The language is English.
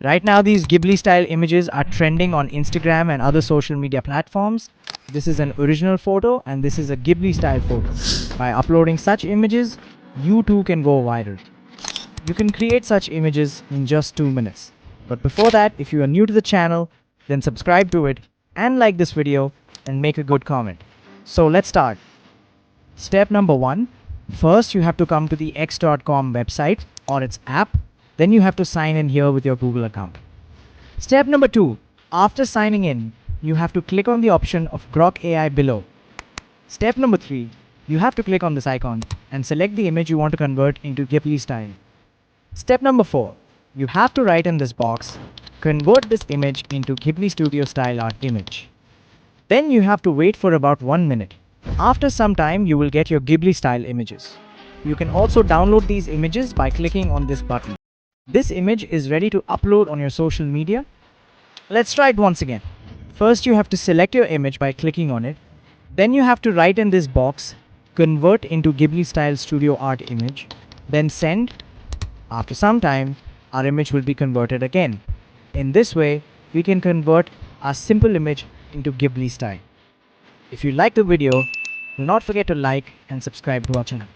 Right now, these Ghibli style images are trending on Instagram and other social media platforms. This is an original photo and this is a Ghibli style photo. By uploading such images, you too can go viral. You can create such images in just 2 minutes. But before that, if you are new to the channel, then subscribe to it and like this video and make a good comment. So let's start. Step number 1. First, you have to come to the x.com website or its app. Then you have to sign in here with your Google account. Step number 2. After signing in, you have to click on the option of Grok AI below. Step number 3. You have to click on this icon and select the image you want to convert into Ghibli style. Step number 4. You have to write in this box, convert this image into Ghibli Studio style art image. Then you have to wait for about 1 minute. After some time, you will get your Ghibli style images. You can also download these images by clicking on this button. This image is ready to upload on your social media. Let's try it once again. First, you have to select your image by clicking on it. Then you have to write in this box, convert into Ghibli style studio art image. Then send. After some time, our image will be converted again. In this way, we can convert our simple image into Ghibli style. If you like the video, do not forget to like and subscribe to our channel.